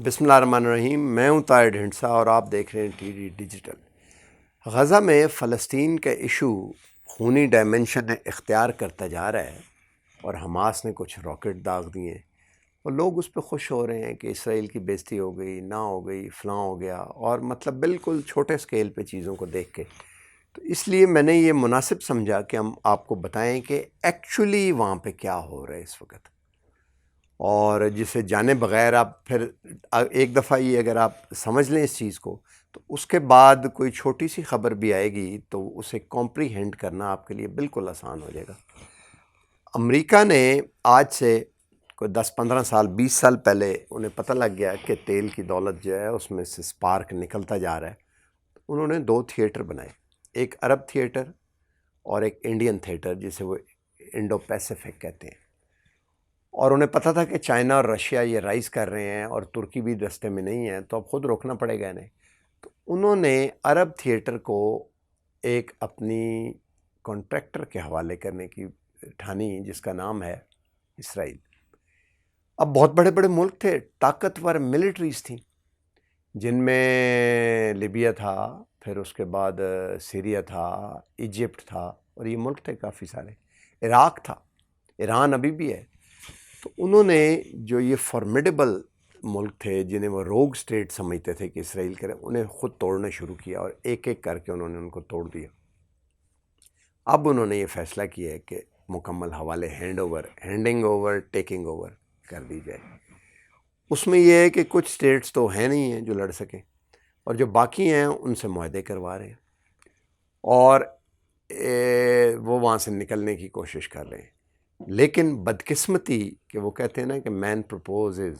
بسم اللہ الرحمن الرحیم، میں ہوں طاہر ڈھنڈسا اور آپ دیکھ رہے ہیں ٹی ڈی ڈیجیٹل۔ غزہ میں فلسطین کا ایشو خونی ڈائمنشن اختیار کرتا جا رہا ہے اور حماس نے کچھ راکٹ داغ دیے ہیں اور لوگ اس پہ خوش ہو رہے ہیں کہ اسرائیل کی بے عزتی ہو گئی، نہ ہو گئی، فلاں ہو گیا، اور مطلب بالکل چھوٹے سکیل پہ چیزوں کو دیکھ کے۔ تو اس لیے میں نے یہ مناسب سمجھا کہ ہم آپ کو بتائیں کہ ایکچولی وہاں پہ کیا ہو رہا ہے اس وقت، اور جسے جانے بغیر آپ پھر ایک دفعہ یہ اگر آپ سمجھ لیں اس چیز کو، تو اس کے بعد کوئی چھوٹی سی خبر بھی آئے گی تو اسے کمپریہینڈ کرنا آپ کے لیے بالکل آسان ہو جائے گا۔ امریکہ نے آج سے کوئی 10-15 سال 20 سال پہلے انہیں پتہ لگ گیا کہ تیل کی دولت جو ہے اس میں سے سپارک نکلتا جا رہا ہے، انہوں نے 2 تھیٹر بنائے، ایک عرب تھیٹر اور ایک انڈین تھیٹر جسے وہ انڈو پیسیفک کہتے ہیں۔ اور انہیں پتہ تھا کہ چائنا اور رشیا یہ رائز کر رہے ہیں اور ترکی بھی رستے میں نہیں ہے، تو اب خود روکنا پڑے گا انہیں۔ تو انہوں نے عرب تھیٹر کو ایک اپنی کانٹریکٹر کے حوالے کرنے کی ٹھانی، جس کا نام ہے اسرائیل۔ اب بہت بڑے بڑے ملک تھے، طاقتور ملٹریز تھیں، جن میں لیبیا تھا، پھر اس کے بعد سیریا تھا، ایجپٹ تھا، اور یہ ملک تھے کافی سارے، عراق تھا، ایران ابھی بھی ہے۔ تو انہوں نے جو یہ فارمیڈیبل ملک تھے جنہیں وہ روگ سٹیٹ سمجھتے تھے کہ اسرائیل کرے، انہیں خود توڑنا شروع کیا اور ایک ایک کر کے انہوں نے ان کو توڑ دیا۔ اب انہوں نے یہ فیصلہ کیا ہے کہ مکمل حوالے ہینڈنگ اوور ٹیکنگ اوور کر دی جائے۔ اس میں یہ ہے کہ کچھ سٹیٹس تو ہیں نہیں ہیں جو لڑ سکیں، اور جو باقی ہیں ان سے معاہدے کروا رہے ہیں، اور وہ وہاں سے نکلنے کی کوشش کر رہے ہیں۔ لیکن بدقسمتی کہ وہ کہتے ہیں نا کہ مین پروپوزز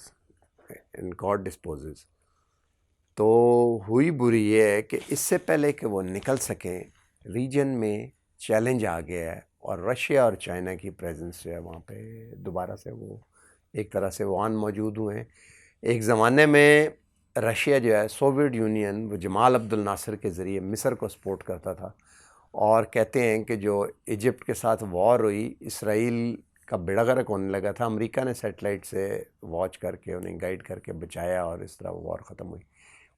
اینڈ گاڈ ڈسپوزز، تو ہوئی بری یہ ہے کہ اس سے پہلے کہ وہ نکل سکیں، ریجن میں چیلنج آ گیا ہے، اور رشیا اور چائنا کی پریزنس جو ہے وہاں پہ دوبارہ سے وہ ایک طرح سے وان موجود ہوئے ہیں۔ ایک زمانے میں رشیا جو ہے، سوویت یونین، وہ جمال عبد الناصر کے ذریعے مصر کو سپورٹ کرتا تھا، اور کہتے ہیں کہ جو ایجپٹ کے ساتھ وار ہوئی، اسرائیل کا بیڑا غرق ہونے لگا تھا، امریکہ نے سیٹلائٹ سے واچ کر کے انہیں گائیڈ کر کے بچایا، اور اس طرح وہ وار ختم ہوئی۔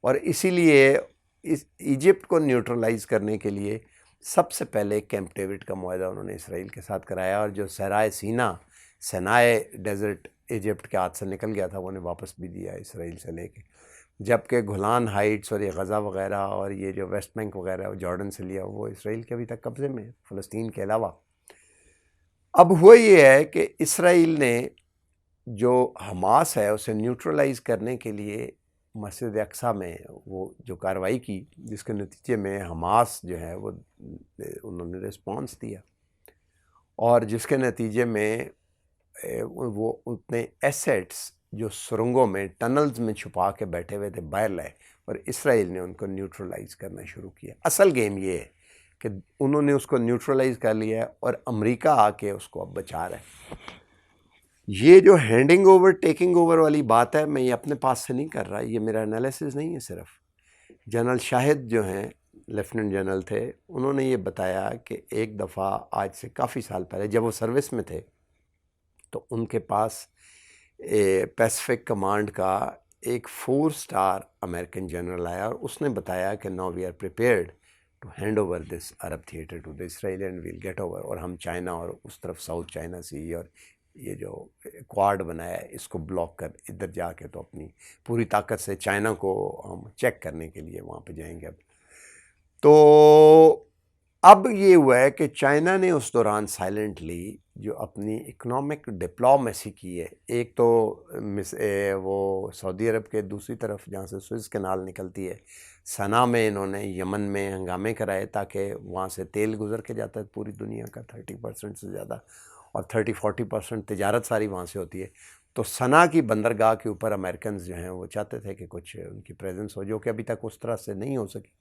اور اسی لیے اس ایجپٹ کو نیوٹرلائز کرنے کے لیے سب سے پہلے کیمپ ڈیوڈ کا معاہدہ انہوں نے اسرائیل کے ساتھ کرایا، اور جو صحرائے سینائے ڈیزرٹ ایجپٹ کے ہاتھ سے نکل گیا تھا وہ انہیں واپس بھی دیا اسرائیل سے لے کے، جبکہ گولان ہائٹس اور یہ غزہ وغیرہ اور یہ جو ویسٹ بینک وغیرہ جارڈن سے لیا وہ اسرائیل کے ابھی تک قبضے میں ہے، فلسطین کے علاوہ۔ اب ہوا یہ ہے کہ اسرائیل نے جو حماس ہے اسے نیوٹرلائز کرنے کے لیے مسجد اقصیٰ میں وہ جو کارروائی کی، جس کے نتیجے میں حماس جو ہے وہ انہوں نے رسپانس دیا، اور جس کے نتیجے میں وہ اتنے ایسیٹس جو سرنگوں میں ٹنلز میں چھپا کے بیٹھے ہوئے تھے باہر لائے، اور اسرائیل نے ان کو نیوٹرلائز کرنا شروع کیا۔ اصل گیم یہ ہے کہ انہوں نے اس کو نیوٹرلائز کر لیا ہے، اور امریکہ آ کے اس کو اب بچا رہا ہے۔ یہ جو ہینڈنگ اوور ٹیکنگ اوور والی بات ہے، میں یہ اپنے پاس سے نہیں کر رہا، یہ میرا انالیسز نہیں ہے صرف۔ جنرل شاہد جو ہیں لیفٹیننٹ جنرل تھے، انہوں نے یہ بتایا کہ ایک دفعہ آج سے کافی سال پہلے جب وہ سروس میں تھے تو ان کے پاس پیسیفک کمانڈ کا ایک 4 اسٹار امریکن جنرل آیا، اور اس نے بتایا کہ now we are prepared to hand over this Arab theatre to the Israel and we'll get over, اور ہم چائنا اور اس طرف ساؤتھ چائنا سی اور یہ جو کوارڈ بنایا ہے اس کو بلاک کر ادھر جا کے تو اپنی پوری طاقت سے چائنا کو ہم چیک کرنے کے لیے وہاں پہ جائیں گے۔ اب تو اب یہ ہوا ہے کہ چائنا نے اس دوران سائلنٹلی جو اپنی اکنامک ڈپلومیسی کی ہے، ایک تو وہ سعودی عرب کے دوسری طرف جہاں سے سوئز کینال نکلتی ہے، صنعاء میں انہوں نے یمن میں ہنگامے کرائے تاکہ وہاں سے تیل گزر کے جاتا ہے پوری دنیا کا 30% سے زیادہ، اور 30-40% تجارت ساری وہاں سے ہوتی ہے۔ تو صنعاء کی بندرگاہ کے اوپر امریکنز جو ہیں وہ چاہتے تھے کہ کچھ ان کی پریزنس ہو، جو کہ ابھی تک اس طرح سے نہیں ہو سکی،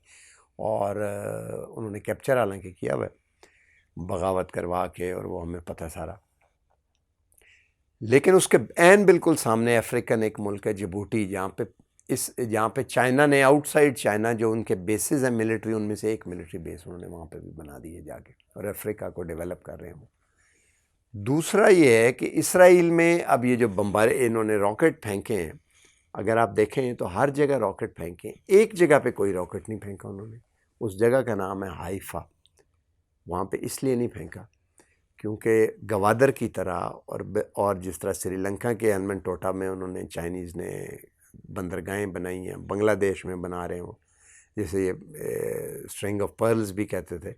اور انہوں نے کیپچر حالانکہ کیا ہوا ہے بغاوت کروا کے، اور وہ ہمیں پتہ سارا۔ لیکن اس کے عین بالکل سامنے افریقن ایک ملک ہے جبوٹی، جہاں پہ چائنا نے آؤٹ سائڈ چائنا جو ان کے بیسز ہیں ملٹری، ان میں سے ایک ملٹری بیس انہوں نے وہاں پہ بھی بنا دی ہے جا کے، اور افریقہ کو ڈیولپ کر رہے ہیں وہ۔ دوسرا یہ ہے کہ اسرائیل میں اب یہ جو انہوں نے راکٹ پھینکے ہیں، اگر آپ دیکھیں تو ہر جگہ راکٹ پھینکیں، ایک جگہ پہ کوئی راکٹ نہیں پھینکا انہوں نے. اس جگہ کا نام ہے حائفہ. وہاں پہ اس لیے نہیں پھینکا کیونکہ گوادر کی طرح اور جس طرح سری لنکا کے ہنمن ٹوٹا میں انہوں نے چائنیز نے بندرگاہیں بنائی ہیں، بنگلہ دیش میں بنا رہے ہوں، جیسے یہ اسٹرنگ آف پرلز بھی کہتے تھے،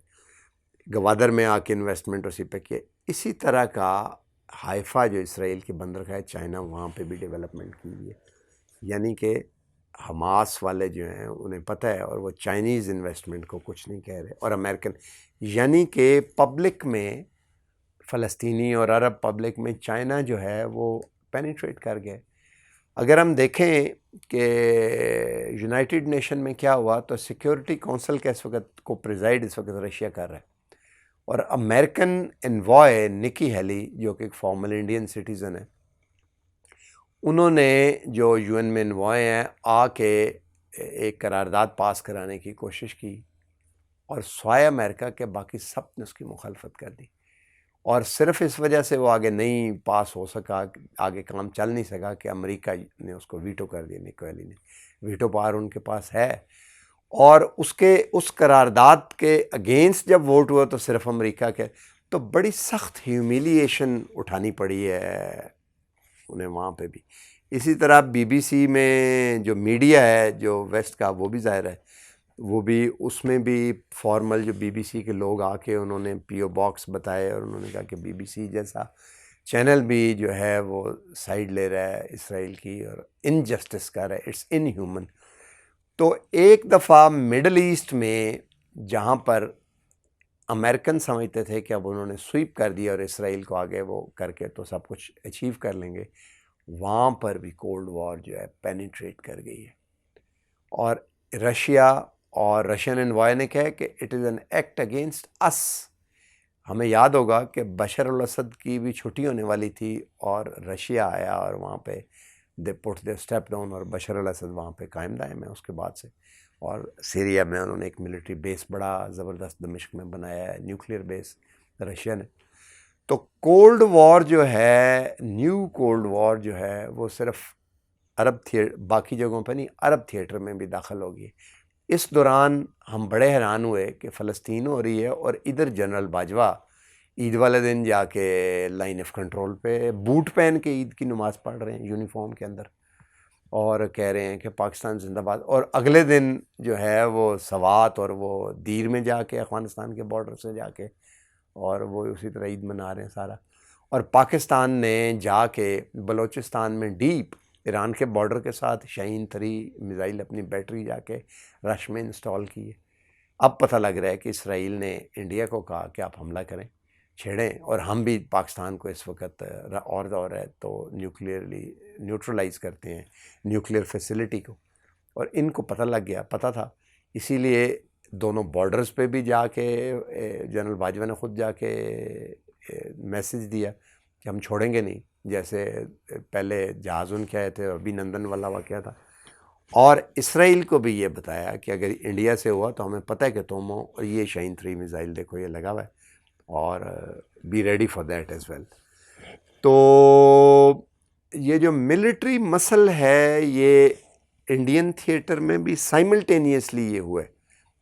گوادر میں آ کے انویسٹمنٹ اسی پہ کیے. اسی طرح کا حائفہ جو اسرائیل کی بندرگاہ ہے، چائنا وہاں پہ بھی ڈیولپمنٹ کی ہوئی ہے. یعنی کہ حماس والے جو ہیں انہیں پتہ ہے اور وہ چائنیز انویسٹمنٹ کو کچھ نہیں کہہ رہے، اور امریکن، یعنی کہ پبلک میں فلسطینی اور عرب پبلک میں چائنا جو ہے وہ پینیٹریٹ کر گئے. اگر ہم دیکھیں کہ یونائٹڈ نیشن میں کیا ہوا، تو سیکیورٹی کونسل کا اس وقت کو پریزائڈ اس وقت رشیا کر رہا ہے، اور امریکن انوائے نکی ہیلی جو کہ ایک فارمل انڈین سٹیزن ہے، انہوں نے جو یو این میں انوائے ہیں آ کے ایک قرارداد پاس کرانے کی کوشش کی، اور سوائے امریکہ کے باقی سب نے اس کی مخالفت کر دی. اور صرف اس وجہ سے وہ آگے نہیں پاس ہو سکا، آگے کام چل نہیں سکا کہ امریکہ نے اس کو ویٹو کر دیا. نکی ہیلی نے ویٹو پاور ان کے پاس ہے، اور اس قرارداد کے اگینسٹ جب ووٹ ہوا تو صرف امریکہ کے. تو بڑی سخت ہیومیلیشن اٹھانی پڑی ہے انہیں وہاں پہ بھی. اسی طرح بی بی سی میں جو میڈیا ہے جو ویسٹ کا، وہ بھی ظاہر ہے، وہ بھی اس میں بھی فارمل جو بی بی سی کے لوگ آ کے انہوں نے پی او باکس بتائے، اور انہوں نے کہا کہ بی بی سی جیسا چینل بھی جو ہے وہ سائیڈ لے رہا ہے اسرائیل کی اور انجسٹس کر رہا ہے، اٹس ان ہیومن. تو ایک دفعہ مڈل ایسٹ میں جہاں پر امریکن سمجھتے تھے کہ اب انہوں نے سویپ کر دیا اور اسرائیل کو آگے وہ کر کے تو سب کچھ اچیو کر لیں گے، وہاں پر بھی کولڈ وار جو ہے پینیٹریٹ کر گئی ہے. اور رشیا اور رشین انوائے نے کہا کہ it is an act against us. ہمیں یاد ہوگا کہ بشر الاسد کی بھی چھٹی ہونے والی تھی، اور رشیا آیا اور وہاں پہ دے پٹ دے اسٹیپ ڈاؤن، اور بشر الاسد وہاں پہ قائم دائم ہے اس کے بعد سے. اور سیریا میں انہوں نے ایک ملٹری بیس بڑا زبردست دمشق میں بنایا ہے، نیوکلیئر بیس رشیا نے. تو کولڈ وار جو ہے، نیو کولڈ وار جو ہے، وہ صرف عرب باقی جگہوں پہ نہیں، عرب تھیٹر میں بھی داخل ہوگی. اس دوران ہم بڑے حیران ہوئے کہ فلسطین ہو رہی ہے، اور ادھر جنرل باجوہ عید والے دن جا کے لائن آف کنٹرول پہ بوٹ پہن کے عید کی نماز پڑھ رہے ہیں یونیفارم کے اندر، اور کہہ رہے ہیں کہ پاکستان زندہ باد. اور اگلے دن جو ہے وہ سوات اور وہ دیر میں جا کے افغانستان کے بارڈر سے جا کے، اور وہ اسی طرح عید منا رہے ہیں سارا. اور پاکستان نے جا کے بلوچستان میں ڈیپ ایران کے بارڈر کے ساتھ شاہین 3 میزائل اپنی بیٹری جا کے رش میں انسٹال کی ہے. اب پتہ لگ رہا ہے کہ اسرائیل نے انڈیا کو کہا کہ آپ حملہ کریں، چھیڑیں، اور ہم بھی پاکستان کو اس وقت اور دور ہے تو نیوکلیئرلی نیوٹرلائز کرتے ہیں نیوکلیئر فیسلٹی کو. اور ان کو پتہ لگ گیا، پتہ تھا، اسی لیے دونوں بارڈرز پہ بھی جا کے جنرل باجوہ نے خود جا کے میسج دیا کہ ہم چھوڑیں گے نہیں. جیسے پہلے جہاز ان کے آئے تھے، ابھی نندن والا واقعہ تھا. اور اسرائیل کو بھی یہ بتایا کہ اگر انڈیا سے ہوا تو ہمیں پتہ ہے کہ تم ہو، اور یہ شاہین 3 میزائل دیکھو یہ لگا ہوا ہے، اور be ready for that as well. تو یہ جو ملٹری مسل ہے یہ انڈین تھیٹر میں بھی سائملٹینیسلی یہ ہوا ہے.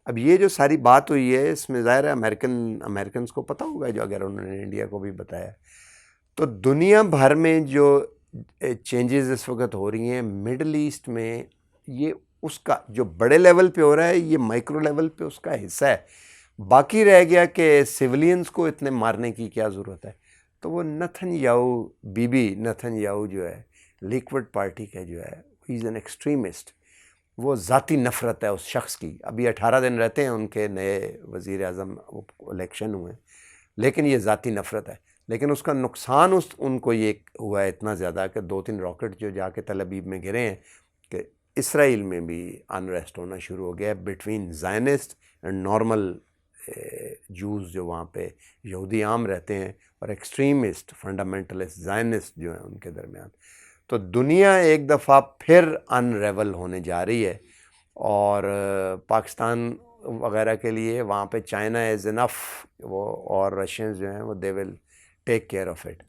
اب یہ جو ساری بات ہوئی ہے اس میں ظاہر ہے امریکنز کو پتہ ہوگا، جو اگر انہوں نے انڈیا کو بھی بتایا. تو دنیا بھر میں جو چینجز اس وقت ہو رہی ہیں مڈل ایسٹ میں، یہ اس کا جو بڑے لیول پہ ہو رہا ہے، یہ مائکرو لیول پہ اس کا حصہ ہے. باقی رہ گیا کہ سیولینز کو اتنے مارنے کی کیا ضرورت ہے. تو وہ Netanyahu, Bibi Netanyahu جو ہے لیکوڈ پارٹی کا جو ہے، ہی از این ایکسٹریمسٹ. وہ ذاتی نفرت ہے اس شخص کی. ابھی 18 دن رہتے ہیں ان کے نئے وزیر اعظم الیکشن ہوئے، لیکن یہ ذاتی نفرت ہے. لیکن اس کا نقصان ان کو یہ ہوا ہے اتنا زیادہ کہ 2-3 راکٹ جو جا کے تل ابیب میں گرے ہیں، کہ اسرائیل میں بھی انریسٹ ہونا شروع ہو گیا ہے بٹوین زائنسٹ اینڈ نارمل جوز جو وہاں پہ یہودی عام رہتے ہیں، اور ایکسٹریمسٹ فنڈامنٹلسٹ زائنسٹ جو ہیں ان کے درمیان. تو دنیا ایک دفعہ پھر انریول ہونے جا رہی ہے، اور پاکستان وغیرہ کے لیے وہاں پہ چائنا از انف، وہ اور رشینز جو ہیں وہ they will take care of it.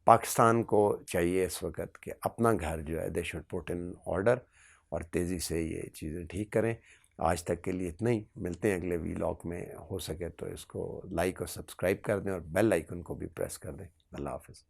Pakistan کو چاہیے اس وقت کہ اپنا گھر جو ہے they should put in order اور تیزی سے یہ چیزیں ٹھیک کریں. آج تک کے لیے اتنا ہی. ملتے ہیں اگلے ویلاگ میں. ہو سکے تو اس کو لائک اور سبسکرائب کر دیں اور بیل آئیکن کو بھی پریس کر دیں. اللہ حافظ.